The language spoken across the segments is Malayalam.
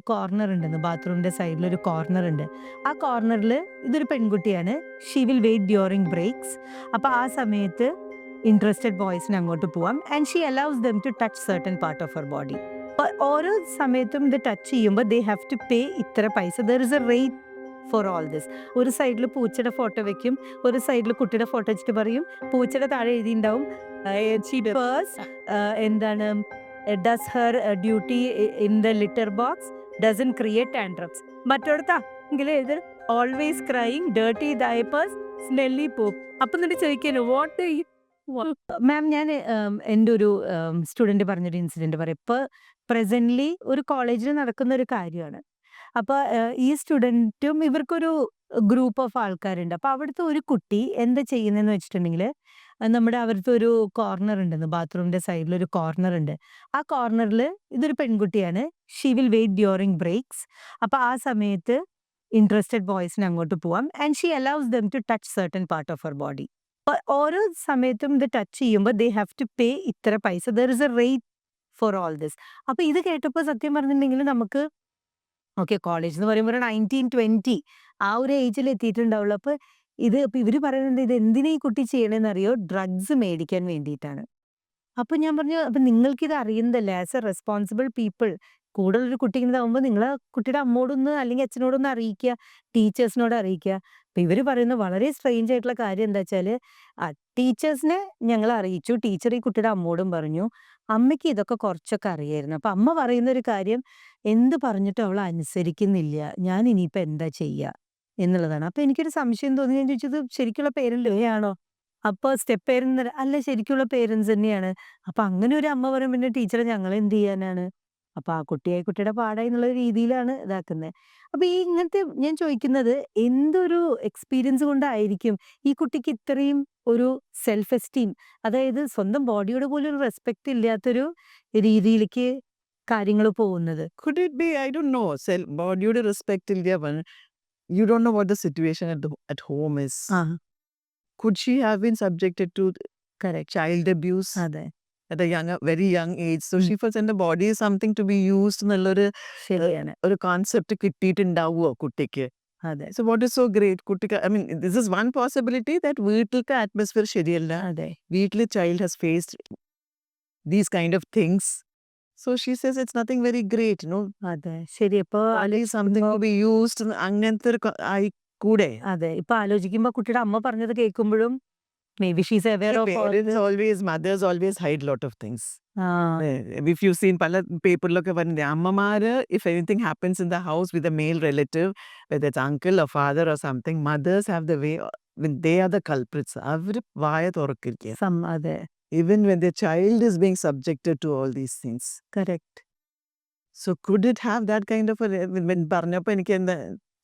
കോർണർ ഉണ്ടെന്ന് ബാത്റൂമിന്റെ സൈഡിൽ ഒരു കോർണർ ഉണ്ട്. ആ കോർണറിൽ ഇതൊരു പെൺകുട്ടിയാണ്. She will wait during breaks. അപ്പൊ ആ സമയത്ത് ഇൻട്രസ്റ്റഡ് ബോയ്സിന് അങ്ങോട്ട് പോവാം. And she allows them to touch certain part of her body. ഓരോ സമയത്തും ഇത് ടച്ച് ചെയ്യുമ്പോൾ ദേ ഹാവ് ടു പേ ഇത്ര പൈസ. There is A rate for all this. ഒരു സൈഡിൽ പൂച്ചയുടെ ഫോട്ടോ വെക്കും, ഒരു സൈഡിൽ കുട്ടിയുടെ ഫോട്ടോ വെച്ചിട്ട് പറയും, പൂച്ചയുടെ താഴെ എഴുതിയിട്ടുണ്ടാവും എന്താണ് does her duty in the litter box, doesn't create tantrums. മറ്റോടത്താണെങ്കിൽ ഇത് always crying, dirty diapers, smelly poop. അപ്പൊ എന്നിട്ട് ചോദിക്കാനോ വാട്ട് മാം. ഞാൻ എൻ്റെ ഒരു സ്റ്റുഡന്റ് പറഞ്ഞൊരു ഇൻസിഡന്റ് പറയാം. ഇപ്പൊ പ്രസന്റ്ലി ഒരു കോളേജിൽ നടക്കുന്ന ഒരു കാര്യമാണ്. അപ്പൊ ഈ സ്റ്റുഡന്റും ഇവർക്കൊരു ഗ്രൂപ്പ് ഓഫ് ആൾക്കാരുണ്ട്. അപ്പൊ അവിടുത്തെ ഒരു കുട്ടി എന്താ ചെയ്യുന്നതെന്ന് വെച്ചിട്ടുണ്ടെങ്കിൽ, നമ്മുടെ അവിടുത്തെ ഒരു കോർണർ ഉണ്ടെന്ന് ബാത്റൂമിന്റെ സൈഡിൽ ഒരു കോർണർ ഉണ്ട്. ആ കോർണറിൽ ഇതൊരു പെൺകുട്ടിയാണ്. She will wait during breaks. അപ്പൊ ആ സമയത്ത് ഇൻട്രസ്റ്റഡ് ബോയ്സിന് അങ്ങോട്ട് പോവാം. And she allows them to touch certain part of her body. ഓരോ സമയത്തും ഇത് ടച്ച് ചെയ്യുമ്പോൾ ദേ ഹാവ് ടു പേ ഇത്ര പൈസ. There is A rate for all this. അപ്പൊ ഇത് കേട്ടപ്പോൾ സത്യം പറഞ്ഞിട്ടുണ്ടെങ്കിൽ നമുക്ക് ഓക്കെ, കോളേജ് എന്ന് പറയുമ്പോൾ 19-20 ആ ഒരു ഏജിൽ എത്തിയിട്ടുണ്ടാവുള്ളൂ. അപ്പൊ ഇവര് പറയുന്നത് ഇത് എന്തിനാ ഈ കുട്ടി ചെയ്യണമെന്ന് അറിയോ? ഡ്രഗ്സ് മേടിക്കാൻ വേണ്ടിയിട്ടാണ്. അപ്പൊ ഞാൻ പറഞ്ഞു, അപ്പൊ നിങ്ങൾക്കിത് അറിയുന്നതല്ലേ, ആസ് എ റെസ്പോൺസിബിൾ പീപ്പിൾ, കൂടെ ഒരു കുട്ടി ഇതാവുമ്പോൾ നിങ്ങൾ ആ കുട്ടിയുടെ അമ്മോടൊന്ന് അല്ലെങ്കിൽ അച്ഛനോടൊന്ന് അറിയിക്കുക, ടീച്ചേഴ്സിനോട് അറിയിക്കുക. അപ്പൊ ഇവര് പറയുന്ന വളരെ സ്ട്രേഞ്ച് ആയിട്ടുള്ള കാര്യം എന്താ വെച്ചാല്, ടീച്ചേഴ്സിനെ ഞങ്ങൾ അറിയിച്ചു, ടീച്ചർ ഈ കുട്ടിയുടെ അമ്മോടും പറഞ്ഞു, അമ്മയ്ക്ക് ഇതൊക്കെ കുറച്ചൊക്കെ അറിയായിരുന്നു. അപ്പൊ അമ്മ പറയുന്ന ഒരു കാര്യം, എന്ത് പറഞ്ഞിട്ടും അവൾ അനുസരിക്കുന്നില്ല, ഞാൻ ഇനിയിപ്പോ എന്താ ചെയ്യുക എന്നുള്ളതാണ്. അപ്പൊ എനിക്കൊരു സംശയം തോന്നി. ഞാൻ ചോദിച്ചത് ശരിക്കുള്ള പേരന്റ് ആണോ? അപ്പൊ സ്റ്റെപ്പ് പേരന്റ് അല്ല, ശരിക്കുള്ള പേരൻസ് തന്നെയാണ്. അപ്പൊ അങ്ങനെ ഒരു അമ്മ പറയും, പിന്നെ ടീച്ചറെ ഞങ്ങൾ എന്ത് ചെയ്യാനാണ്? അപ്പൊ ആ കുട്ടിയുടെ പാടായി എന്നുള്ള രീതിയിലാണ് ഇതാക്കുന്നത്. അപ്പൊ ഈ ഇങ്ങനത്തെ ഞാൻ ചോദിക്കുന്നത്, എന്തൊരു എക്സ്പീരിയൻസ് കൊണ്ടായിരിക്കും ഈ കുട്ടിക്ക് ഇത്രയും ഒരു സെൽഫ് എസ്റ്റീം, അതായത് സ്വന്തം ബോഡിയോട് പോലും ഒരു റെസ്പെക്ട് ഇല്ലാത്തൊരു രീതിയിലേക്ക് കാര്യങ്ങൾ പോകുന്നത്? Could it be, I don't know, bodyയുടെ respect ഇല്ല. You don't know what the situation at home is. ആ, Could she have been subjected to correct. child abuse അതെ, at a very young age? So she feels എൻ്റെ body is something to be used എന്നുള്ളൊരു ശരിയാണ്. ഒരു കോൺസെപ്റ്റ് കിട്ടിയിട്ടുണ്ടാവുമോ കുട്ടിക്ക്? അതെ, So what is so great? കുട്ടിക്ക്, I mean, this is one possibility, that വീട്ടിലത്തെ atmosphere ശരിയല്ല. അതെ, വീട്ടിൽ child has faced these kind of things. So she says it's nothing very great, no? അതെ. ശരി. ഇപ്പൊ Body is something to be used. അങ്ങനത്തെ ഒരു ആയി കൂടെ. അതെ, ഇപ്പൊ ആലോചിക്കുമ്പോ കുട്ടിയുടെ അമ്മ പറഞ്ഞത് കേൾക്കുമ്പോഴും may be she's aware of Mothers always hide lot of things. ആ, If you've seen പല പേപ്പറിലൊക്കെ പറഞ്ഞില്ലേ, അമ്മമാര്, if anything happens in the house with a male relative, whether it's uncle or father or something, mothers have the way, when they are the culprits, അവര് വായ തുറക്കില്ല. അതെ, Even when their child is being subjected to all these things. Correct. So could it have that kind of a, when പറഞ്ഞപ്പോ എനിക്ക് എന്താ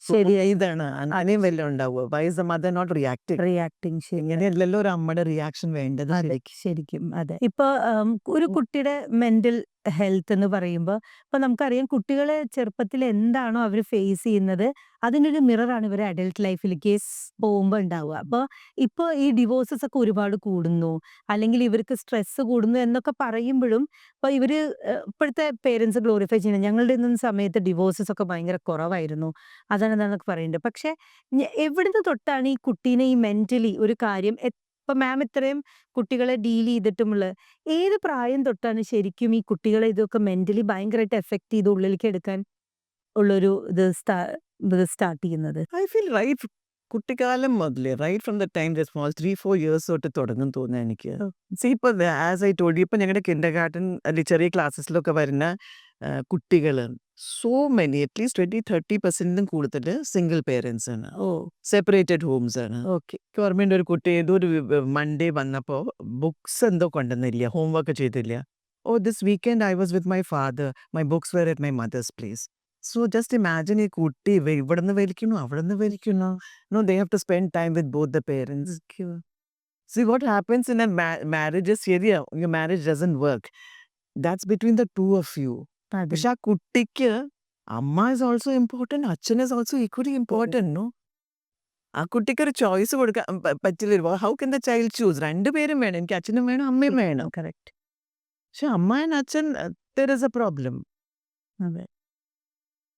ശരി, ഇതാണ് അങ്ങനെയും വല്ലതും ഉണ്ടാവുക? Why is the mother not reacting? Reacting. ശരി, ഇങ്ങനെയല്ലല്ലോ ഒരു അമ്മയുടെ റിയാക്ഷൻ വേണ്ടത്. അതെ, ശരിക്കും. അതെ. ഇപ്പൊ ഒരു കുട്ടിയുടെ മെന്റൽ ഹെൽത്ത് എന്ന് പറയുമ്പോൾ, ഇപ്പൊ നമുക്കറിയാം കുട്ടികളെ ചെറുപ്പത്തിൽ എന്താണോ അവർ ഫേസ് ചെയ്യുന്നത്, അതിനൊരു മിററാണ് ഇവർ അഡൽട്ട് ലൈഫിലേക്ക് പോകുമ്പോൾ ഉണ്ടാവുക. അപ്പൊ ഇപ്പൊ ഈ ഡിവോഴ്സസ് ഒക്കെ ഒരുപാട് കൂടുന്നു, അല്ലെങ്കിൽ ഇവർക്ക് സ്ട്രെസ് കൂടുന്നു എന്നൊക്കെ പറയുമ്പോഴും, ഇപ്പൊ ഇവര് ഇപ്പോഴത്തെ പേരൻസ് ഗ്ലോറിഫൈ ചെയ്യുന്നത്, ഞങ്ങളുടെ ഒന്നും സമയത്ത് ഡിവോഴ്സസ് ഒക്കെ ഭയങ്കര കുറവായിരുന്നു, അതാണെന്നൊക്കെ പറയുന്നുണ്ട്. പക്ഷെ എവിടുന്ന് തൊട്ടാണ് ഈ കുട്ടീനെ ഈ മെന്റലി ഒരു കാര്യം, ഇപ്പൊ മാം ഇത്രയും കുട്ടികളെ ഡീൽ ചെയ്തിട്ടുമുള്ള, ഏത് പ്രായം തൊട്ടാണ് ശരിക്കും ഈ കുട്ടികളെ ഇതൊക്കെ മെന്റലി ഭയങ്കരമായിട്ട് എഫക്ട് ചെയ്ത് ഉള്ളിലേക്ക് എടുക്കാൻ ഉള്ളൊരു ഇത് സ്റ്റാർട്ട് ചെയ്യുന്നത്? I feel right കുട്ടിക്കാലം മുതലേ, right from the time the small 3-4 years തൊട്ട് തുടങ്ങും തോന്നുന്നു എനിക്ക്. സി ഇപ്പൊ ആസ് ഐ ടോൾഡ് യു, ഇപ്പൊ ഞങ്ങളുടെ കിൻഡർ ഗാർട്ടൻ അല്ലെങ്കിൽ ചെറിയ ക്ലാസ്സസിലൊക്കെ വരുന്ന കുട്ടികൾ, സോ മെനി, അറ്റ്ലീസ്റ്റ് 20-30% കൂടുതൽ സിംഗിൾ പേരൻസ് ആണ്, ഓ, സെപ്പറേറ്റഡ് ഹോംസ് ആണ്. ഓക്കെ. ഓർമ്മയുണ്ട്, ഒരു കുട്ടി ഏതോ ഒരു മൺഡേ വന്നപ്പോൾ ബുക്സ് എന്തോ കൊണ്ടുവന്നില്ല, ഹോംവർക്ക് ചെയ്തില്ല. Oh, this weekend I was with my father, my books were at my mother's place. So just imagine, ഈ കുട്ടി ഇവിടുന്ന് വലിക്കുന്നു അവിടുന്ന് വലിക്കുന്നു. No, they have to spend time with both the parents. See what happens in a marriage is, ശരിയാ, your marriage doesn't work. That's between the two of you. അതെ, പക്ഷെ ആ കുട്ടിക്ക് അമ്മ is also important, അച്ഛൻ is also equally important, no? ആ കുട്ടിക്ക് ഒരു ചോയ്സ് കൊടുക്കാൻ പറ്റില്ല. How can the child choose? രണ്ടുപേരും വേണം, എനിക്ക് അച്ഛനും വേണം അമ്മയും വേണം. കറക്റ്റ്. പക്ഷെ അമ്മ ആൻഡ് അച്ഛൻ, there is a problem. അതെ.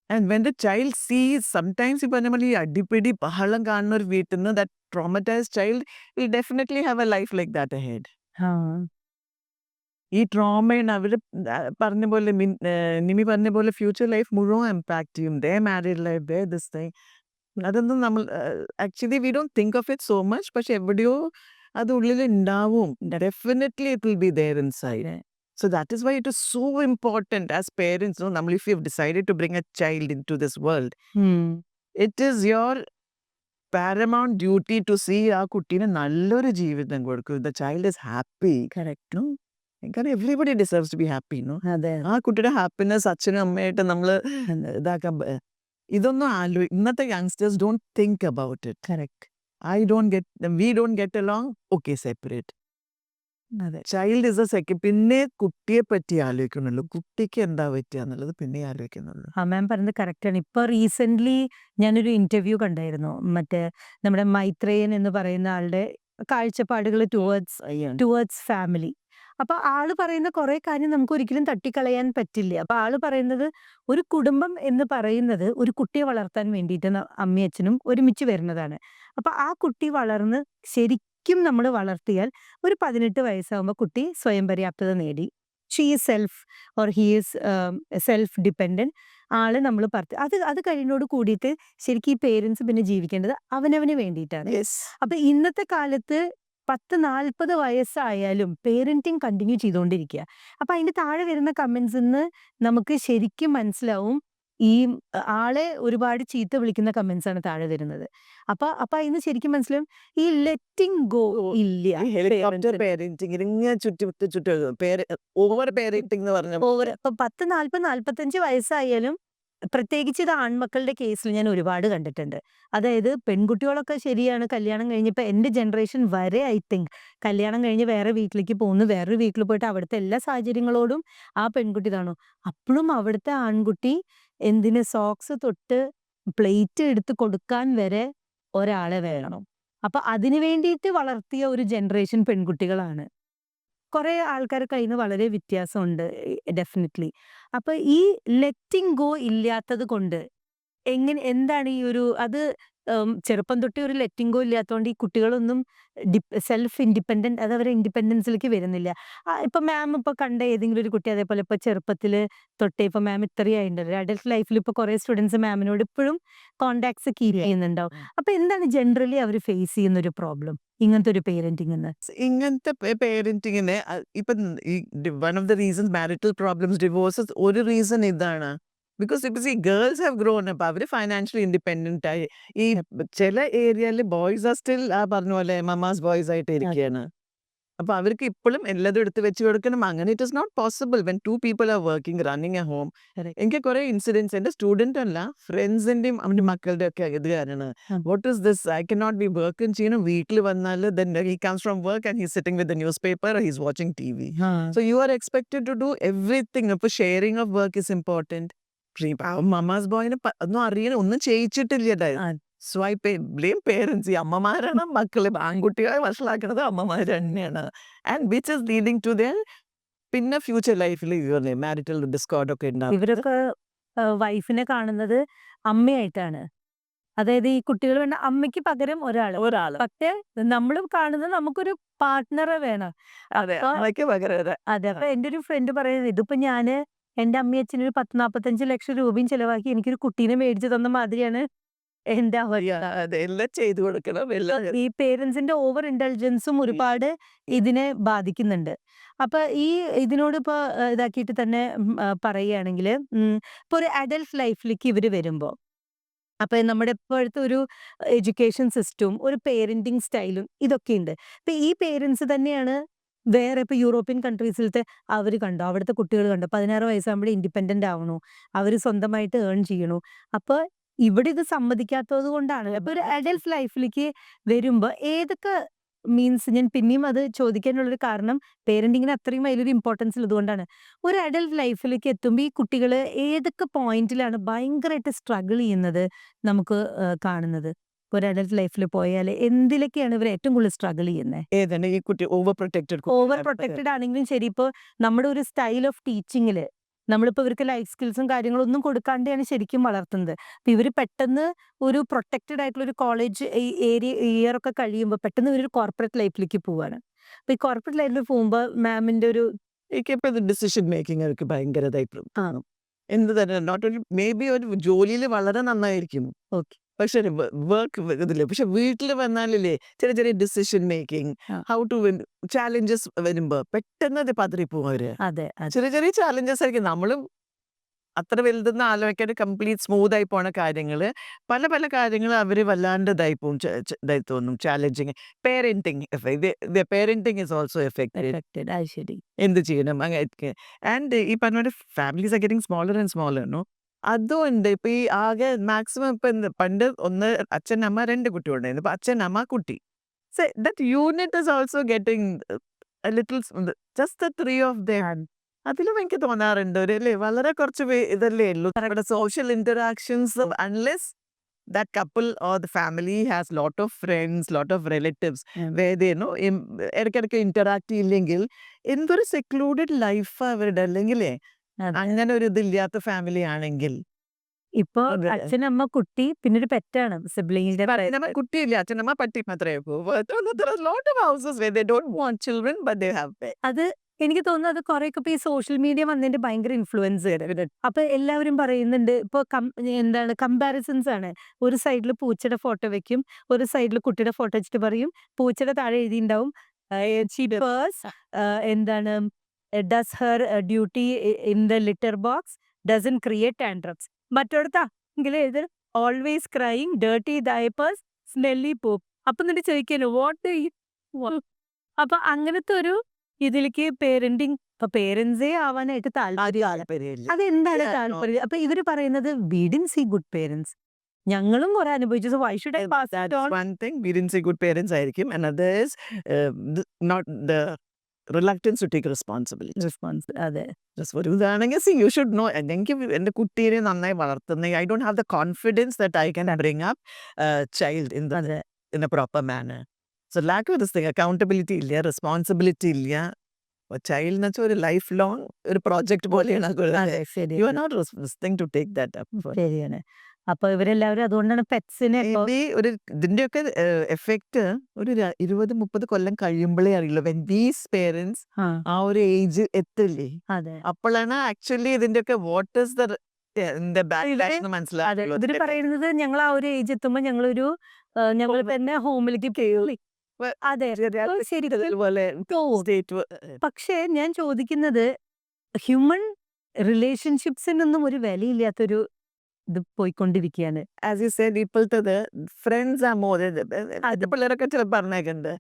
And when the child sees, sometimes ഈ പറഞ്ഞ പോലെ ഈ അടിപിടി ബഹളം കാണുന്ന ഒരു വീട്ടിൽ നിന്ന്, that traumatized child will definitely have a life like that ahead. ആ ഈ ട്രോമയാണ് അവര് പറഞ്ഞ പോലെ നിമി പറഞ്ഞ പോലെ ഫ്യൂച്ചർ ലൈഫ് മുഴുവൻ ഇമ്പാക്ട് ചെയ്യും. The married life, the this thing. അതൊന്നും നമ്മൾ actually we don't think of it so much. പക്ഷെ എവിടെയോ അത് ഉള്ളിൽ ഉണ്ടാവും. Definitely it will be there inside. So that is why it is so important as parents, no, if you have decided to bring a child into this world, it is your paramount duty to see ആ കുട്ടീനെ നല്ലൊരു ജീവിതം കൊടുക്കും. The child is happy. Correct. No? കാരണം everybody deserves to be happy. No, അതെ ആ കുട്ടിയുടെ ഹാപ്പിനെസ് അച്ഛനും അമ്മയായിട്ട് നമ്മൾ ഇതാക്കാൻ ഇതൊന്നും ഇന്നത്തെ youngsters don't think about it. Correct. We don't get along, okay separate. അതെ. Child is a second. പിന്നെ കുട്ടിയെ പറ്റി ആലോചിക്കുന്നുള്ളൂ, കുട്ടിക്ക് എന്താ പറ്റുക എന്നുള്ളത് പിന്നെ ആലോചിക്കുന്നുള്ളൂ. ആ മാം പറഞ്ഞത് കറക്റ്റാണ്. ഇപ്പോൾ റീസെൻ്റ്ലി ഞാനൊരു ഇൻ്റർവ്യൂ കണ്ടായിരുന്നു. മറ്റേ നമ്മുടെ മൈത്രേയൻ എന്ന് പറയുന്ന ആളുടെ കാഴ്ചപ്പാടുകൾ ടുവേർഡ്സ് ഫാമിലി. അപ്പോൾ ആള് പറയുന്ന കുറേ കാര്യം നമുക്ക് ഒരിക്കലും തട്ടിക്കളയാൻ പറ്റില്ല. അപ്പോൾ ആള് പറയുന്നത് ഒരു കുടുംബം എന്ന് പറയുന്നത് ഒരു കുട്ടിയെ വളർത്താൻ വേണ്ടിയിട്ട് അമ്മയും അച്ഛനും ഒരുമിച്ച് വരുന്നതാണ്. അപ്പോൾ ആ കുട്ടി വളർന്ന് ശരിക്കും നമ്മൾ വളർത്തിയാൽ ഒരു 18 വയസ്സാകുമ്പോൾ കുട്ടി സ്വയം പര്യാപ്തത നേടി, she is self or he is self dependent. ആള് നമ്മൾ അത് കഴിയുന്നോട് കൂടിയിട്ട് ശരിക്കും ഈ പേരൻസ് പിന്നെ ജീവിക്കേണ്ടത് അവനവന് വേണ്ടിയിട്ടാണ്. അപ്പം ഇന്നത്തെ കാലത്ത് 10-40 വയസ്സായാലും പേരൻറ്റിങ് കണ്ടിന്യൂ ചെയ്തുകൊണ്ടിരിക്കുക. അപ്പം അതിൻ്റെ താഴെ വരുന്ന കമൻസിൽ നിന്ന് നമുക്ക് ശരിക്കും മനസ്സിലാവും ഈ ആളെ ഒരുപാട് ചീത്ത വിളിക്കുന്ന കമൻസ് ആണ് താഴെ വരുന്നത്. അപ്പൊ അതിന് ശരിക്കും മനസ്സിലാവും ഈ ലെറ്റിംഗ് ഗോ ഇല്ല. ഓവർ പേരന്റിംഗ് എന്ന് പറഞ്ഞ ഓവർ ഇപ്പൊ 10-40-45 വയസ്സായാലും, പ്രത്യേകിച്ച് ഇത് ആൺമക്കളുടെ കേസിൽ ഞാൻ ഒരുപാട് കണ്ടിട്ടുണ്ട്. അതായത് പെൺകുട്ടികളൊക്കെ ശരിയാണ് കല്യാണം കഴിഞ്ഞപ്പോൾ എൻ്റെ ജനറേഷൻ വരെ ഐ തിങ്ക് കല്യാണം കഴിഞ്ഞ് വേറെ വീട്ടിലേക്ക് പോകുന്നു, വേറൊരു വീട്ടിൽ പോയിട്ട് അവിടുത്തെ എല്ലാ സാഹചര്യങ്ങളോടും ആ പെൺകുട്ടി ഇതാണോ, അപ്പോഴും അവിടുത്തെ ആൺകുട്ടി എന്തിന് സോക്സ് തൊട്ട് പ്ലേറ്റ് എടുത്ത് കൊടുക്കാൻ വരെ ഒരാളെ വേണം. അപ്പൊ അതിനു വേണ്ടിയിട്ട് വളർത്തിയ ഒരു ജനറേഷൻ പെൺകുട്ടികളാണ്. കുറെ ആൾക്കാർ കയ്യിൽ നിന്ന് വളരെ വ്യത്യാസമുണ്ട് ഡെഫിനറ്റ്ലി. അപ്പൊ ഈ ലെറ്റിംഗ് ഗോ ഇല്ലാത്തത് കൊണ്ട് എന്താണ് ഈ ഒരു അത് ചെറുപ്പം തൊട്ടേ ഒരു ലെറ്റിംഗ് ഗോ ഇല്ലാത്തതുകൊണ്ട് ഈ കുട്ടികളൊന്നും സെൽഫ് ഇൻഡിപെൻഡന്റ്, അത് അവരെ ഇൻഡിപെൻഡൻസിലേക്ക് വരുന്നില്ല. ഇപ്പൊ മാം ഇപ്പൊ കണ്ട ഏതെങ്കിലും ഒരു കുട്ടി അതേപോലെ ഇപ്പൊ ചെറുപ്പത്തിൽ തൊട്ടേ ഇപ്പൊ മാം ഇത്രയായിട്ടുണ്ടല്ലോ അഡൽട്ട് ലൈഫിൽ ഇപ്പൊ കുറെ സ്റ്റുഡൻസ് മാമിനോട് ഇപ്പോഴും കോണ്ടാക്ട്സ് കീപ്പ് ചെയ്യുന്നുണ്ടാവും. അപ്പൊ എന്താണ് ജനറലി അവർ ഫേസ് ചെയ്യുന്ന ഒരു പ്രോബ്ലം ഇങ്ങനത്തെ ഒരു പേരന്റിംഗ്? ഇങ്ങനത്തെ പേരന്റിങ്ങിന് ഇപ്പൊ one of the reasons marital problems, divorces, ഒരു റീസൺ ഇതാണ്. ബിക്കോസ് ഇപ്പൊ ഗേൾസ് ഹാവ് ഗ്രോൺ അപ്പ്, അവര് ഫൈനാൻഷ്യലി ഇൻഡിപെൻഡന്റ് ആയി. ഈ ചില ഏരിയയില് ബോയ്സ് ആർ സ്റ്റിൽ ആ പറഞ്ഞ പോലെ മമാസ് ബോയ്സ് ആയിട്ട് ഇരിക്കുകയാണ്. അപ്പൊ അവർക്ക് ഇപ്പോഴും എല്ലാതും എടുത്ത് വെച്ച് കൊടുക്കണം. അങ്ങനെ it is not possible when 2 people are working, running a home. എനിക്ക് കുറെ ഇൻസിഡൻസ് എന്റെ സ്റ്റുഡന്റ് അല്ല ഫ്രണ്ട്സിന്റെയും അവന്റെ മക്കളുടെ ഒക്കെ ഇത് കാരണം, what is this, I can not be working ചെയ്യണം. വീട്ടിൽ വന്നാൽ then he comes from work and he's sitting with the newspaper or he's watching TV. So you are expected to do everything. അപ്പൊ sharing of work is important. Mama's ബോയിന് ഒന്നും അറിയണം, ഒന്നും ചെയ്യിച്ചിട്ടില്ല. So I blame parents. ഈ അമ്മമാരാണ് മക്കളെ ആൺകുട്ടികളെ വഷളാക്കുന്നത് അമ്മമാർ തന്നെയാണ്. And which is leading to their പിന്നെ ഫ്യൂച്ചർ ലൈഫിൽ മാരിറ്റൽ ഡിസ്കോർഡ് ഒക്കെ ഉണ്ടാവും. ഇവരൊക്കെ വൈഫിനെ കാണുന്നത് അമ്മയായിട്ടാണ്. അതായത് ഈ കുട്ടികൾ വേണ്ട അമ്മയ്ക്ക് പകരം ഒരാൾ. പക്ഷെ നമ്മൾ കാണുന്നത് നമുക്കൊരു പാർട്ട്ണറെ വേണം. അതെ, അമ്മയ്ക്ക് പകരം. അതെ. അപ്പൊ എന്റെ ഒരു ഫ്രണ്ട് പറയുന്നത് ഇതിപ്പോ ഞാന് എന്റെ അമ്മയച്ഛന് ഒരു 10-45 ലക്ഷം രൂപയും ചെലവാക്കി എനിക്കൊരു കുട്ടീനെ മേടിച്ചു തന്ന മാതിരിയാണ് എന്റെ എല്ലാം ചെയ്തു കൊടുക്കണം. ഈ പേരൻസിന്റെ ഓവർ ഇന്റലിജൻസും ഒരുപാട് ഇതിനെ ബാധിക്കുന്നുണ്ട്. അപ്പൊ ഈ ഇതിനോട് ഇപ്പൊ ഇതാക്കിയിട്ട് തന്നെ പറയുകയാണെങ്കിൽ ഇപ്പൊ ഒരു അഡൽട്ട് ലൈഫിലേക്ക് ഇവര് വരുമ്പോ അപ്പൊ നമ്മുടെ ഇപ്പോഴത്തെ ഒരു എഡ്യൂക്കേഷൻ സിസ്റ്റവും ഒരു പേരന്റിങ് സ്റ്റൈലും ഇതൊക്കെ ഉണ്ട്. ഇപ്പൊ ഈ പേരൻസ് തന്നെയാണ് വേറെ ഇപ്പൊ യൂറോപ്യൻ കൺട്രീസിലത്തെ അവർ കണ്ടോ, അവിടുത്തെ കുട്ടികൾ കണ്ടോ 16 വയസ്സാകുമ്പോഴേ ഇൻഡിപെൻഡന്റ് ആവണു, അവർ സ്വന്തമായിട്ട് ഏൺ ചെയ്യണു. അപ്പൊ ഇവിടെ ഇത് സമ്മതിക്കാത്തത് കൊണ്ടാണ്. അപ്പൊ ഒരു അഡൽട്ട് ലൈഫിലേക്ക് വരുമ്പോ ഏതൊക്കെ മീൻസ് ഞാൻ പിന്നെയും അത് ചോദിക്കാനുള്ളൊരു കാരണം പേരന്റിങ്ങിന് അത്രയും വലിയൊരു ഇമ്പോർട്ടൻസ് ഉള്ളതുകൊണ്ടാണ്. ഒരു അഡൽട്ട് ലൈഫിലേക്ക് എത്തുമ്പോൾ ഈ കുട്ടികൾ ഏതൊക്കെ പോയിന്റിലാണ് ഭയങ്കരമായിട്ട് സ്ട്രഗിൾ ചെയ്യുന്നത് നമുക്ക് കാണുന്നത്? ഒരു അഡൽട്ട് ലൈഫിൽ പോയാൽ എന്തിലൊക്കെയാണ് ഇവർ ഏറ്റവും കൂടുതൽ സ്ട്രഗിൾ ചെയ്യുന്നത്? ഏതാണ് ഈ കുട്ടി ഓവർ പ്രൊട്ടക്റ്റഡ് ആണെങ്കിലും ശരി, ഇപ്പൊ നമ്മുടെ ഒരു സ്റ്റൈൽ ഓഫ് ടീച്ചിങ്ങില് നമ്മളിപ്പോൾ ഇവർക്ക് ലൈഫ് സ്കിൽസും കാര്യങ്ങളും ഒന്നും കൊടുക്കാതെയാണ് ശരിക്കും വളർത്തുന്നത്. അപ്പൊ ഇവര് പെട്ടെന്ന് ഒരു പ്രൊട്ടക്റ്റഡ് ആയിട്ടുള്ള ഒരു കോളേജ് ഇയർ ഒക്കെ കഴിയുമ്പോൾ പെട്ടെന്ന് ഇവരൊരു കോർപ്പറേറ്റ് ലൈഫിലേക്ക് പോവാണ്. അപ്പൊ ഈ കോർപ്പറേറ്റ് ലൈഫിൽ പോകുമ്പോൾ മാമിന്റെ ഒരു എനിക്കിപ്പോ ഇത് ഡിസിഷൻ മേക്കിംഗ് അവർക്ക് ഭയങ്കരതായി കാണും. എന്ത് തന്നെ നോട്ട് ഒരു മേ ബി ഒരു ജോലിയിൽ വളരെ നന്നായിരിക്കും. ഓക്കെ. പക്ഷെ വർക്ക് ഇതില്ലേ, പക്ഷെ വീട്ടിൽ വന്നാലില്ലേ ചെറിയ ചെറിയ ഡിസിഷൻ മേക്കിംഗ്, ആ. ഹൗ ടു വിൻ ചാലഞ്ചസ് വരുമ്പോ പെട്ടെന്ന് അത് പതറിപ്പോവും അവര്. അതെ അതെ ചെറിയ ചെറിയ ചാലഞ്ചസ് ആയിരിക്കും. നമ്മളും അത്ര വലുതെന്ന് ആലോചിക്കാതെ കംപ്ലീറ്റ് സ്മൂത്ത് ആയി പോണ കാര്യങ്ങള് പല പല കാര്യങ്ങൾ അവര് വല്ലാണ്ട് ഇതായി പോവും, ഇതായി തോന്നും, challenging. Parenting parenting is also affected. Affected. അത് ശരി. എന്ത് ചെയ്യണം അങ്ങനെ. ആൻഡ് ഈ പറഞ്ഞ പോലെ families are getting smaller and smaller no. അതുകൊണ്ട് ഇപ്പൊ ഈ ആകെ മാക്സിമം ഇപ്പൊ പണ്ട് ഒന്ന് അച്ഛൻ അമ്മ 2 കുട്ടികളുണ്ടായിരുന്നു. ഇപ്പൊ അച്ഛൻ അമ്മ കുട്ടി. That unit is also getting little just the 3 of them. അതിലും എനിക്ക് തോന്നാറുണ്ട് ഒരു അല്ലേ വളരെ കുറച്ച് ഇതല്ലേ ഉള്ളൂ നമ്മുടെ social interactions. Unless that couple or the family has lot of friends, lot of relatives where they know ഇടയ്ക്കിടയ്ക്ക് ഇന്ററാക്ട് ചെയ്യില്ലെങ്കിൽ എന്തൊരു സെക്ലൂഡഡ് ലൈഫ് അവരുടെ. അല്ലെങ്കിലേ അതെ. അങ്ങനെ ഒരു ഇതില്ലാത്ത ഫാമിലി ആണെങ്കിൽ ഇപ്പൊ അതെ. അച്ഛനമ്മ കുട്ടി പിന്നെ ഒരു പെറ്റാണ് സിബ്ലിങ്ങിന്റെ അച്ഛനമ്മ കുട്ടിയില്ല, അച്ഛനമ്മ പട്ടി മാത്രമേ lot of houses where they don't want children but they have pets. അത് എനിക്ക് തോന്നുന്നു അത് കുറെയൊക്കെ ഇപ്പൊ ഈ സോഷ്യൽ മീഡിയ വന്നതിന്റെ ഭയങ്കര ഇൻഫ്ലുവൻസ് അപ്പൊ എല്ലാവരും പറയുന്നുണ്ട് ഇപ്പൊ എന്താണ് കമ്പാരിസൺസ് ആണ്. ഒരു സൈഡിൽ പൂച്ചയുടെ ഫോട്ടോ വെക്കും, ഒരു സൈഡിൽ കുട്ടിയുടെ ഫോട്ടോ വെച്ചിട്ട് പറയും പൂച്ചയുടെ താഴെ എഴുതിണ്ടാവും എന്താണ് does her duty in the litter box doesn't create tantrums. മറ്റോടത്താ എങ്കിലും എഴുതി always crying dirty diapers smelly poop. അപ്പൊ എന്നിട്ട് ചോദിക്കാനോ അപ്പൊ അങ്ങനത്തെ ഒരു ഇതിലേക്ക് പേരന്റിങ് ഇപ്പൊ പേരൻസേ ആവാനായിട്ട് താല്പര്യം. അതെന്താണ് താല്പര്യം? അപ്പൊ ഇവര് പറയുന്നത് we didn't see good parents, ഞങ്ങളും കുറെ അനുഭവിച്ചു, so why should I pass it That's on? one thing. We didn't say good parents ആയിരിക്കും. Another is not the reluctance to take responsibility. Response. അതെ Just ഒരു ഇതാണെങ്കിൽ see you should know. എനിക്ക് എൻ്റെ കുട്ടീനെ നന്നായി വളർത്തുന്ന I don't have the confidence that I can bring up a child അതെ in a proper manner. So lack of this thing, accountability ഇല്ല, responsibility ഇല്ല. ചൈൽഡ് എന്ന് വെച്ചാൽ ഒരു ലൈഫ് ലോങ് ഒരു പ്രോജക്ട് പോലെയാണ്. അതെ ശരി you are not risking to take that up. ശരിയാണ്. അപ്പൊ ഇവരെല്ലാവരും അതുകൊണ്ടാണ് പെറ്റ്സിനെ ഒരു ഇതിന്റെയൊക്കെ എഫക്ട് ഒരു 20-30 കൊല്ലം കഴിയുമ്പോഴേ അറിയുള്ളൂ. വെൻ ദീസ് പേരൻസ് ആ ഒരു ഏജ് എത്തില്ലേ, അതെ അപ്പോഴാണ് ആക്ച്വലി ഇതിന്റെയൊക്കെ വാട്ട് ഇസ് അതെ മനസ്സിലാക്കുന്നത്. ഇവര് പറയുന്നത് ഞങ്ങൾ ആ ഒരു ഏജ് എത്തുമ്പോ ഞങ്ങളൊരു ഞങ്ങൾ തന്നെ ഹോമിലേക്ക് കേറി. അതെ ശരി. പക്ഷേ ഞാൻ ചോദിക്കുന്നത് ഹ്യൂമൻ റിലേഷൻഷിപ്സിനൊന്നും ഒരു വിലയില്ലാത്തൊരു ഇത് പോയിക്കൊണ്ടിരിക്കുകയാണ്. ആസ് യു സെഡ് ഇപ്പോഴത്തത് ഫ്രണ്ട്സ് ആർ മോർ. പിള്ളേരൊക്കെ ചില പറഞ്ഞേക്കുന്നുണ്ട്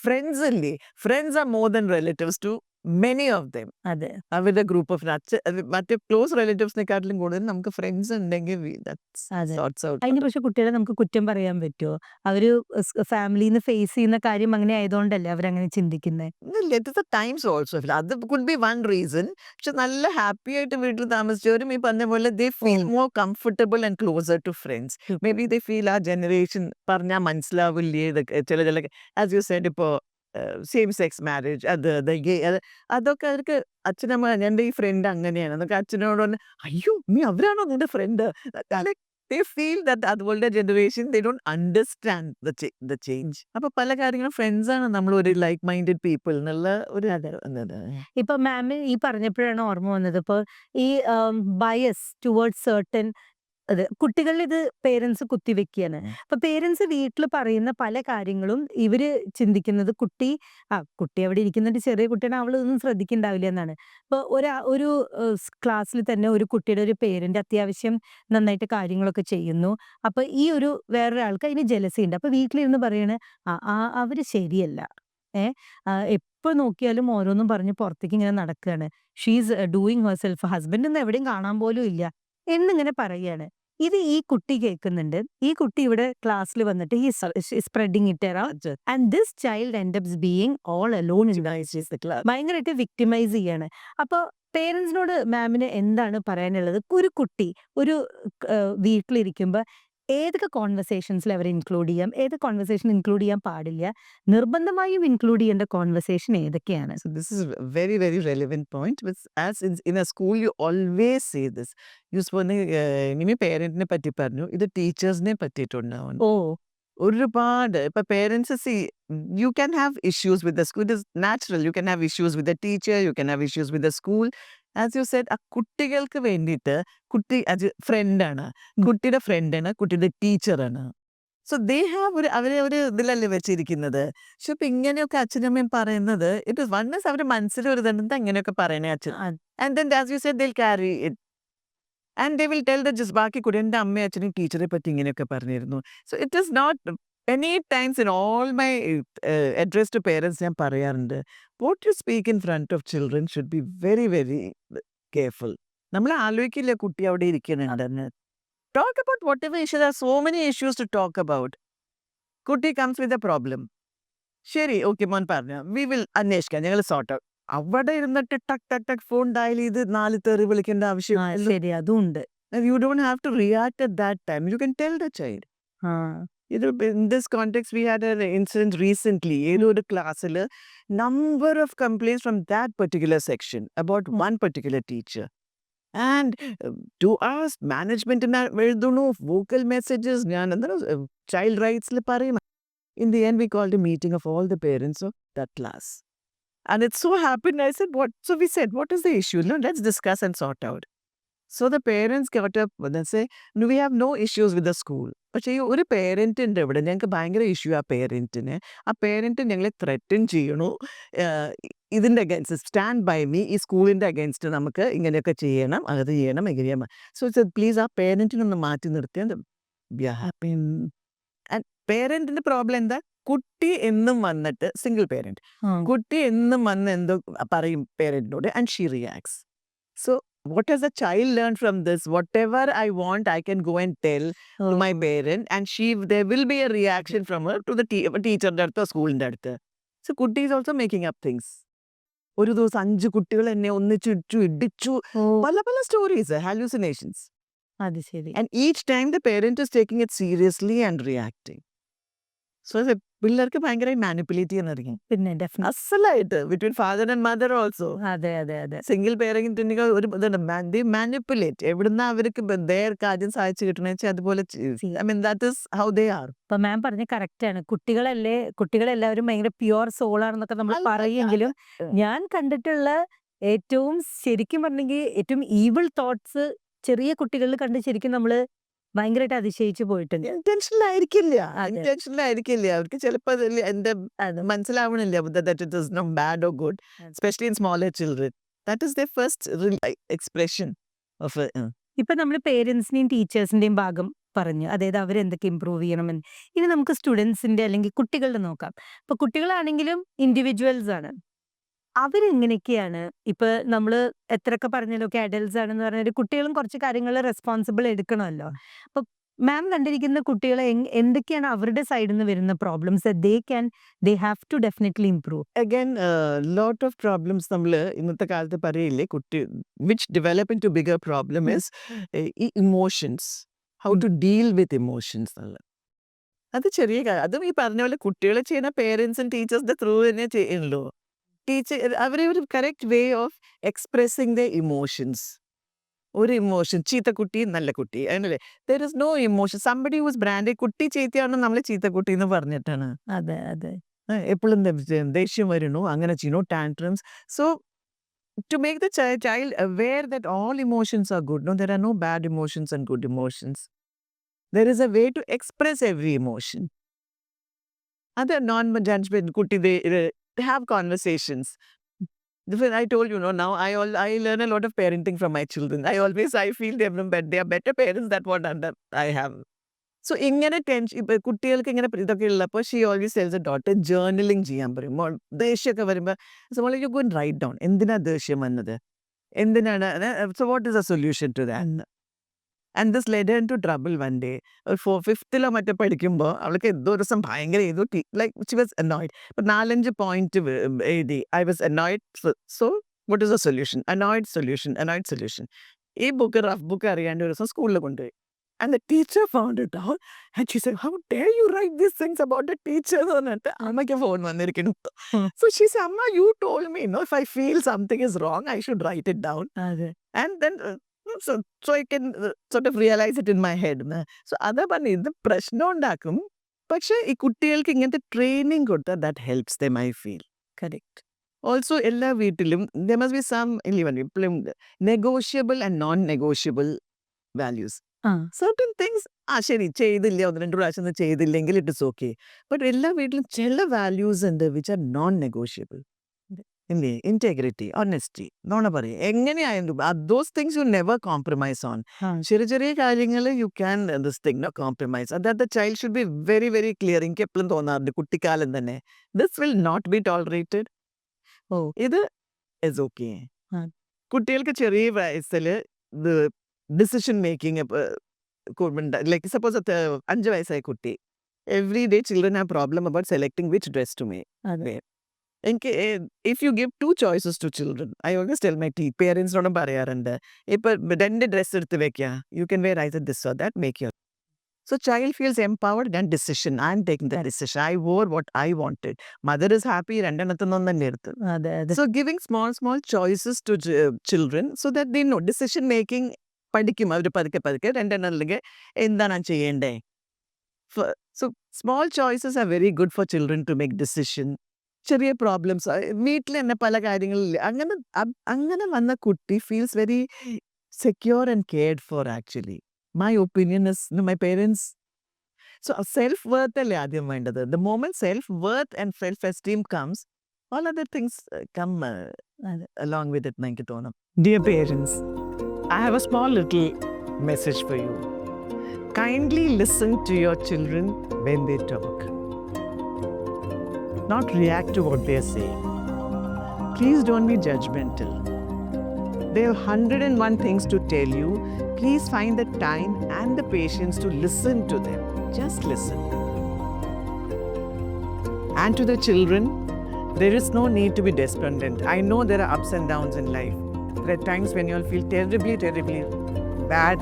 ഫ്രണ്ട്സ് അല്ലേ, friends are more than relatives to many of them. അതെ അവരുടെ ഗ്രൂപ്പ് ഓഫ് മറ്റേ ക്ലോസ് റിലേറ്റീവ്സിനെക്കാട്ടിലും കൂടുതൽ നമുക്ക് ഫ്രണ്ട്സ് ഉണ്ടെങ്കിൽ അതെ. അതിന് പക്ഷെ കുട്ടികളെ നമുക്ക് കുറ്റം പറയാൻ പറ്റുമോ? അവര് ഫാമിലിന്ന് ഫേസ് ചെയ്യുന്ന കാര്യം അങ്ങനെ ആയതുകൊണ്ടല്ലേ അവരങ്ങനെ ചിന്തിക്കുന്നത്. ടൈംസ് ഓൾസോ അത് കുഡ് ബി വൺ റീസൺ. പക്ഷെ നല്ല ഹാപ്പി ആയിട്ട് വീട്ടിൽ താമസിച്ചവരും ഈ പറഞ്ഞ പോലെ they feel more comfortable and closer to friends. Maybe they feel ആ ജനറേഷൻ പറഞ്ഞാൽ മനസ്സിലാവില്ലേ ഇതൊക്കെ ചില ആസ് യു സെഡ് ഇപ്പോ സെയിം സെക്സ് മാരേജ് അതൊക്കെ അവർക്ക് അച്ഛനമ്മ എൻ്റെ ഈ ഫ്രണ്ട് അങ്ങനെയാണ് എന്നൊക്കെ അച്ഛനോട് പറഞ്ഞ് അയ്യോ നീ അവരാണോ നിന്റെ ഫ്രണ്ട്. They feel that അതുപോലത്തെ generation they don't understand the change. അപ്പൊ പല കാര്യങ്ങളും ഫ്രണ്ട്സ് ആണ് നമ്മൾ ഒരു ലൈക്ക് മൈൻഡഡ് പീപ്പിൾ എന്നുള്ള ഒരു ഇപ്പൊ മാമിന് ഈ പറഞ്ഞപ്പോഴാണ് ഓർമ്മ വന്നത്. ഇപ്പൊ ഈ ബയസ് ടുവേർഡ്സ് സർട്ടൻ അതെ കുട്ടികളിൽ ഇത് പേരൻസ് കുത്തിവെക്കുകയാണ്. അപ്പൊ പേരൻസ് വീട്ടിൽ പറയുന്ന പല കാര്യങ്ങളും ഇവര് ചിന്തിക്കുന്നത് കുട്ടി അവിടെ ഇരിക്കുന്നുണ്ട് ചെറിയ കുട്ടിയാണ് അവളൊന്നും ശ്രദ്ധിക്കണ്ടാവില്ല എന്നാണ്. ഇപ്പൊ ഒരു ക്ലാസ്സിൽ തന്നെ ഒരു കുട്ടിയുടെ ഒരു പേരന്റ് അത്യാവശ്യം നന്നായിട്ട് കാര്യങ്ങളൊക്കെ ചെയ്യുന്നു. അപ്പൊ ഈ ഒരു വേറൊരാൾക്ക് അതിന് ജലസി ഉണ്ട്. അപ്പൊ വീട്ടിലിരുന്ന് പറയണ് അവര് ശരിയല്ല, എപ്പോ നോക്കിയാലും ഓരോന്നും പറഞ്ഞ് പുറത്തേക്ക് ഇങ്ങനെ നടക്കുകയാണ്, she's doing her self, husband ഒന്നും എവിടെയും കാണാൻ പോലും ഇല്ല എന്നിങ്ങനെ പറയുകയാണ്. ഇത് ഈ കുട്ടി കേൾക്കുന്നുണ്ട്. ഈ കുട്ടി ഇവിടെ ക്ലാസ്സിൽ വന്നിട്ട് spreading it around and this child end ups being all alone in ഭയങ്കരമായിട്ട് വിക്ടിമൈസ് ചെയ്യാണ്. അപ്പൊ പേരൻസിനോട് മാമിന് എന്താണ് പറയാനുള്ളത്? ഒരു കുട്ടി ഒരു വീട്ടിലിരിക്കുമ്പോ ഏതൊക്കെ കോൺവെർസേഷൻസിൽ അവരെ ഇൻക്ലൂഡ് ചെയ്യാം, ഏത് കോൺവെർസേഷൻ ഇൻക്ലൂഡ് ചെയ്യാൻ പാടില്ല, നിർബന്ധമായും ഇൻക്ലൂഡ് ചെയ്യേണ്ട കോൺവെർസേഷൻ ഏതൊക്കെയാണ്? So this is a very, very relevant point. With as in a school, you always say this. You പറഞ്ഞ ഇനി പേരന്റിനെ പറ്റി പറഞ്ഞു, ഇത് ടീച്ചേഴ്സിനെ പറ്റിയിട്ടുണ്ടാവും. ഓ ഒരുപാട് ഇപ്പൊ parents you can have issues with the school. It is natural. You can have issues with the teacher. You can have issues with the school. As you said, ആ കുട്ടികൾക്ക് വേണ്ടിയിട്ട് കുട്ടി ഫ്രണ്ടാണ്, കുട്ടിയുടെ ഫ്രണ്ടാണ്, കുട്ടിയുടെ ടീച്ചറാണ്. സോ ദേ ഹാവ് അവരെ ഒരു ഇതിലല്ലേ വെച്ചിരിക്കുന്നത്. പക്ഷെ ഇപ്പൊ ഇങ്ങനെയൊക്കെ അച്ഛനമ്മയും പറയുന്നത് ഇറ്റ് ഇസ് വൺ ഇസ് അവരുടെ മനസ്സിൽ ഒരു ഇതുണ്ട് അങ്ങനെയൊക്കെ പറയണേ അച്ഛൻ. And then as you said they carry it and they will tell the just ബാക്കി കൂടി എൻ്റെ അമ്മയും അച്ഛനും ടീച്ചറെ പറ്റി ഇങ്ങനെയൊക്കെ പറഞ്ഞിരുന്നു. So it is not many times in all my address to parents ഞാൻ പറയാറുണ്ട്, what you speak in front of children should be very, very careful. നമ്മൾ ആലോചിക്കില്ല കുട്ടി അവിടെ ഇരിക്കുന്നുണ്ടെന്ന്. Talk about whatever issues. There are so many issues to talk about. കുട്ടി comes with a problem. ശരി, ഓക്കെ മോൻ പറഞ്ഞു, വി വിൽ അന്വേഷിക്കാം, ഞങ്ങൾ സോർട്ട് ഔട്ട്. അവിടെ ഇരുന്നിട്ട് ടക്ക് ടക്ക് ടക്ക് ഫോൺ ഡയൽ ചെയ്ത് 4 തെറി വിളിക്കേണ്ട ആവശ്യം. ശരി, അതും ഉണ്ട്. You don't have to react at that time. You can tell the child. In this context, we had an incident recently. ഏതോ ഒരു ക്ലാസ്സിൽ number of complaints from that particular section about one particular teacher. And to us, management എഴുതുന്നു vocal messages, ഞാൻ എന്താണ് child rights പറയും. In the end, we called a meeting of all the parents of that class. And it so happened, I said, what? So we said, what is the issue? No, let's discuss and sort out. So the parents got up and say, no, we have no issues with the school. പക്ഷേ ഈ ഒരു പേരൻറ്റിൻ്റെ ഇവിടെ ഞങ്ങൾക്ക് ഭയങ്കര ഇഷ്യൂ ആ പേരൻറ്റിന്. ആ പേരൻറ്റ് ഞങ്ങളെ ത്രെറ്റൻ ചെയ്യണു, ഇതിൻ്റെ അഗേൻസ്റ്റ് സ്റ്റാൻഡ് ബൈ മീ, ഈ സ്കൂളിൻ്റെ അഗേൻസ്റ്റ് നമുക്ക് ഇങ്ങനെയൊക്കെ ചെയ്യണം, അത് ചെയ്യണം, എങ്ങനെ ചെയ്യണം. സോ പ്ലീസ് ആ പേരൻറ്റിനൊന്ന് മാറ്റി നിർത്തിയാൽ വി ആർ ഹാപ്പി. ആൻഡ് പേരൻറ്റിൻ്റെ പ്രോബ്ലം എന്താ, കുട്ടി എന്നും വന്നിട്ട് സിംഗിൾ പേരൻറ്റ്, കുട്ടി എന്നും വന്ന് എന്തോ പറയും പേരൻറ്റിനോട് and she reacts. So what has the child learned from this? Whatever I want, I can go and tell to my parent, and there will be a reaction from her to the teacher or school. So Kutti is also making up things. ഒരു ദിവസം 5 കുട്ടികൾ എന്നെ ഒന്നിച്ചു ഇടിച്ചു, പല പല സ്റ്റോറീസ്, hallucinations. അത് ശരി. And each time the parent is taking it seriously and reacting. So പിള്ളേർക്ക് ഭയങ്കരമായി മാനിപ്പുലേറ്റ് ചെയ്യാൻ അറിയാം. പിന്നെ ഡെഫിനറ്റ് അസലായിട്ട് between father and mother also. അതെ അതെ അതെ. സിംഗിൾ പേരന്റിന് ഒരു ഇതുണ്ട്, മാനിപ്പുലേറ്റ്. എവിടുന്ന അവർക്ക് കാര്യം സാധിച്ചു കിട്ടണ വെച്ചാൽ അതുപോലെ I mean that is how they are. ഇപ്പൊ മാം പറഞ്ഞ കറക്റ്റ് ആണ്. കുട്ടികളെല്ലാവരും ഭയങ്കര പ്യുവർ സോളാണെന്നൊക്കെ നമ്മൾ പറയുമെങ്കിലും ഞാൻ കണ്ടിട്ടുള്ള ഏറ്റവും ശരിക്കും പറഞ്ഞെങ്കിൽ ഏറ്റവും ഈവിൾ തോട്ട്സ് ചെറിയ കുട്ടികളിൽ കണ്ട് ശരിക്കും നമ്മള് ഭയങ്കരമായിട്ട് അതിശയിച്ചു പോയിട്ടുണ്ട്. ഇന്റൻഷനിലായിരിക്കില്ല, അവർക്ക് ചിലപ്പോൾ എന്റെ മനസ്സിലാവണില്ല that it is not bad or good, especially in smaller children. That is their first expression of it. ഇപ്പൊ നമ്മൾ പേരൻസിന്റെയും ടീച്ചേഴ്സിന്റെയും ഭാഗം പറഞ്ഞു, അതായത് അവരെന്തൊക്കെ ഇമ്പ്രൂവ് ചെയ്യണമെന്ന്. ഇനി നമുക്ക് സ്റ്റുഡൻസിന്റെ അല്ലെങ്കിൽ കുട്ടികളുടെ നോക്കാം. ഇപ്പൊ കുട്ടികളാണെങ്കിലും ഇൻഡിവിജ്വൽസ് ആണ്. അവരെങ്ങനെയൊക്കെയാണ് ഇപ്പൊ നമ്മള് എത്രയൊക്കെ പറഞ്ഞാലൊക്കെ അഡൽട്സ് ആണെന്ന് പറഞ്ഞാൽ കുട്ടികളും കുറച്ച് കാര്യങ്ങൾ റെസ്പോൺസിബിൾ എടുക്കണമല്ലോ. അപ്പൊ മാം കണ്ടിരിക്കുന്ന കുട്ടികളെ എന്തൊക്കെയാണ് അവരുടെ സൈഡിൽ നിന്ന് വരുന്ന problems they have to definitely improve? Again, lot of problems നമ്മൾ ഇന്നത്തെ കാലത്ത് പറയില്ലേ, കുട്ടി which develop into bigger problem is emotions, how to deal with emotions. അത് ചെറിയ കാര്യം. അതും ഈ പറഞ്ഞ പോലെ കുട്ടികളെ ചെയ്യുന്ന പേരൻസും ടീച്ചേഴ്സിന്റെ ത്രൂ തന്നെ ചെയ്യുള്ളൂ. അവരെ ഒരു correct way of expressing the emotions. ഒരു ഇമോഷൻ, ചീത്ത കുട്ടി നല്ല കുട്ടി അങ്ങനല്ലേ, there is no emotion. Somebody who's brand കുട്ടി ചീത്തയാണോ നമ്മൾ ചീത്ത കുട്ടി എന്ന് പറഞ്ഞിട്ടാണ്. അതെ അതെ. എപ്പോഴും ദേഷ്യം വരുന്നു, അങ്ങനെ ചെയ്യുന്നു, tantrums. So to make the child aware that all emotions are good. No, there are no bad emotions and good emotions. There is a way to express every emotion. Other non-judgment, kutti, they have conversations. I told you, now I learn a lot of parenting from my children. I feel they are better parents than what I have. So ഇങ്ങനെ ടെൻഷൻ ഇപ്പൊ കുട്ടികൾക്ക് ഇങ്ങനെ ഇതൊക്കെ ഉള്ളപ്പോൾ she always tells a daughter journaling ചെയ്യാൻ പറയും. ദേഷ്യമൊക്കെ വരുമ്പോൾ you go and write down, എന്തിനാ ദേഷ്യം വന്നത്, എന്തിനാണ്, so what is a solution to that. And this led her into trouble one day. 5th മറ്റേ പഠിക്കുമ്പോൾ അവൾക്ക് ഏതോ ദിവസം ഭയങ്കര ഏതോ ലൈക്ക് ഷി വാസ് അനോയ്ഡ്. ഇപ്പൊ 4-5 പോയിന്റ് എഴുതി, I was annoyed. So what is a solution, annoyed solution. ഈ ബുക്ക് റഫ് ബുക്ക് അറിയാണ്ട് ഒരു ദിവസം സ്കൂളിൽ കൊണ്ടുപോയി. And the teacher found it out. And she said, how dare you write these things about the teacher? അമ്മയ്ക്ക് ഫോൺ വന്നിരിക്കുന്നു. Hmm. So she said, Amma, you told me, if I feel something is wrong, I should write it down. അതെ And then, so I can sort of realize it in my head. So അതാ പറഞ്ഞ ഇത് പ്രശ്നം ഉണ്ടാക്കും. പക്ഷെ ഈ കുട്ടികൾക്ക് ഇങ്ങനത്തെ ട്രെയിനിങ് കൊടുത്താൽ that helps them, I feel. Correct Also, എല്ലാ വീട്ടിലും there must be some ഇപ്പോഴും negotiable and non-negotiable values. ആ Certain things, ശരി ചെയ്തില്ല, 1-2 പ്രാവശ്യം ഒന്നും ചെയ്തില്ലെങ്കിൽ ഇറ്റ് ഇസ് ഓക്കെ. ബട്ട് എല്ലാ വീട്ടിലും ചില വാല്യൂസ് ഉണ്ട് വിച്ച് ആർ നോൺ നെഗോഷ്യബിൾ. ഇല്ലേ? ഇന്റഗ്രിറ്റി, ഓണസ്റ്റി, നോണ പറയും, എങ്ങനെയായാലും those things you never compromise on. ആ ചെറിയ ചെറിയ കാര്യങ്ങൾ you can this thing no compromise. That the child should be very very clear. എനിക്ക് എപ്പോഴും തോന്നാറുണ്ട് കുട്ടിക്കാലം തന്നെ this will not be tolerated. ഓ ഇത് ഇസ് ഓക്കെ. ആ. കുട്ടികൾക്ക് ചെറിയ വയസ്സിൽ ഡിസിഷൻ മേക്കിംഗ് ലൈക്ക് സപ്പോസ് 5 വയസ്സായ കുട്ടി, every day children have problem about selecting which dress to അതെ എനിക്ക് if you give 2 choices to children, I always tell my പേരൻസിനോടും പറയാറുണ്ട്, ഇപ്പൊ 2 ഡ്രസ് എടുത്ത് വെക്കുക, you can wear either this or that, make your. So child feels empowered and decision. I am taking the decision. I wore what I wanted. Mother is happy. രണ്ടെണ്ണത്തൊന്നും തന്നെ എടുത്ത്. അതെ അതെ So giving small choices to children so that they know decision making പഠിക്കും അവർ പതുക്കെ രണ്ടെണ്ണം അല്ലെങ്കിൽ എന്താണ് ചെയ്യേണ്ടേ. So small choices are very good for children to make decision. ചെറിയ പ്രോബ്ലംസ് വീട്ടിൽ തന്നെ പല കാര്യങ്ങളില്ല, അങ്ങനെ വന്ന കുട്ടി feels very secure and cared for. Actually my opinion is, my parents, so self-worth അല്ലേ ആദ്യം വേണ്ടത്. The moment self-worth and self-esteem comes, all other things come along with it, എനിക്ക് തോന്നും. Dear parents, I have a small little message for you. Kindly listen to your children when they talk. Not react to what they are saying. Please don't be judgmental. They have 101 things to tell you. Please find the time and the patience to listen to them. Just listen. And to the children, there is no need to be despondent. I know there are ups and downs in life. There are times when you all feel terribly, terribly bad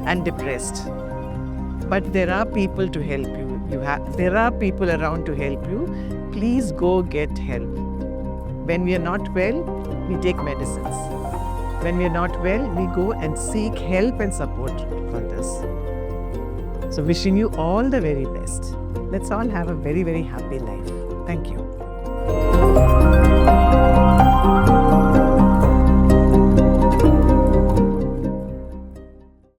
and depressed. But there are people to help you. There are people around to help you. Please go get help. When we are not well, we take medicines. When we are not well, we go and seek help and support for this. So wishing you all the very best. Let's all have a very, very happy life. Thank you.